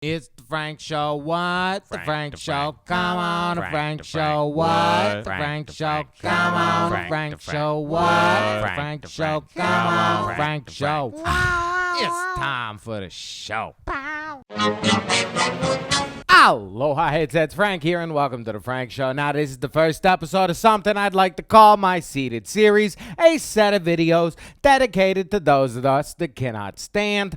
It's the Frank Show. What? The Frank Show. Frank. Come on, the Frank, Frank the Show. Frank. What? What? The Frank the Show. Frank. Come on, the Frank, Frank the Show. Frank. What? What? The Frank the Show. Frank. Come on, Frank, Frank the Show. Frank. It's time for the show. Aloha, it's Frank here, and welcome to the Frank Show. Now, this is the first episode of something I'd like to call my Seated series, a set of videos dedicated to those of us that cannot stand,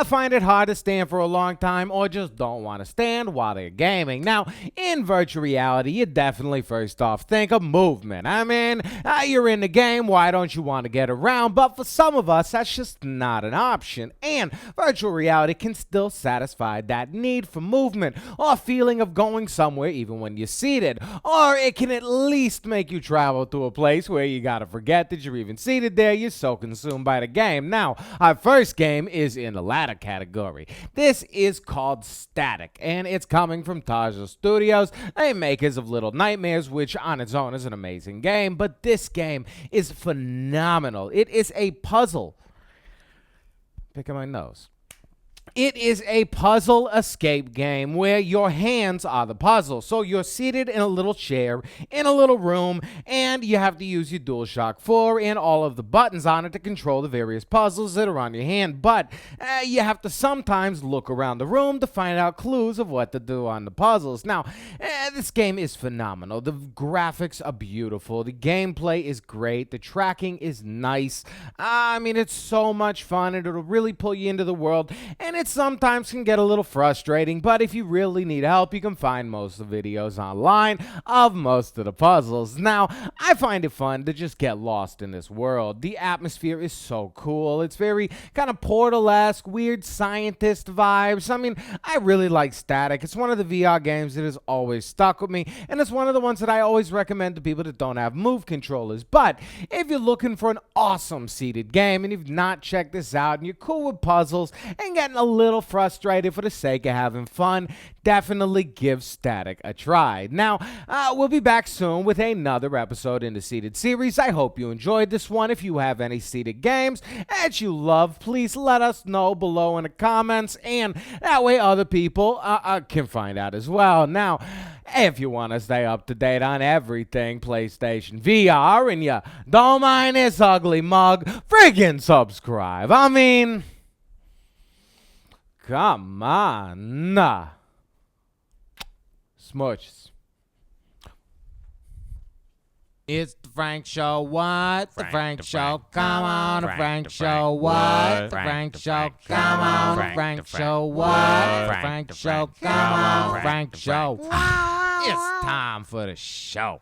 find it hard to stand for a long time, or just don't want to stand while they're gaming. Now, in virtual reality, you definitely first off think of movement. I mean, you're in the game, why don't you want to get around? But for some of us, that's just not an option, and virtual reality can still satisfy that need for movement, or feeling of going somewhere even when you're seated. Or it can at least make you travel to a place where you gotta forget that you're even seated there, you're so consumed by the game. Now, our first game is in the latter category. This is called Statik, and it's coming from Tarsier Studios, they makers of Little Nightmares, which on its own is an amazing game, but this game is phenomenal. It is a puzzle. Picking my nose. It is a puzzle escape game where your hands are the puzzle. So you're seated in a little chair in a little room, and you have to use your DualShock 4 and all of the buttons on it to control the various puzzles that are on your hand. But you have to sometimes look around the room to find out clues of what to do on the puzzles. Now, this game is phenomenal. The graphics are beautiful. The gameplay is great. The tracking is nice. I mean, it's so much fun, and it'll really pull you into the world. And it sometimes can get a little frustrating, but if you really need help, you can find most of the videos online of most of the puzzles. Now, I find it fun to just get lost in this world. The atmosphere is so cool. It's very kind of Portal-esque, weird scientist vibes. I mean, I really like Statik. It's one of the VR games that has always stuck with me, and it's one of the ones that I always recommend to people that don't have move controllers. But if you're looking for an awesome seated game and you've not checked this out and you're cool with puzzles and getting a little frustrated for the sake of having fun, definitely give Statik a try. Now, we'll be back soon with another episode in the Seated series. I hope you enjoyed this one. If you have any seated games that you love, please let us know below in the comments, and that way other people can find out as well. Now, if you want to stay up to date on everything PlayStation VR and you don't mind this ugly mug, friggin' subscribe. I mean, come on. Smooches. It's the Frank Show. What? The Frank Show. Come on, the Frank Show. What? The Frank Show. Come on, the Frank Show. What? The Frank Show. Come on, the Frank Show. It's time for the show.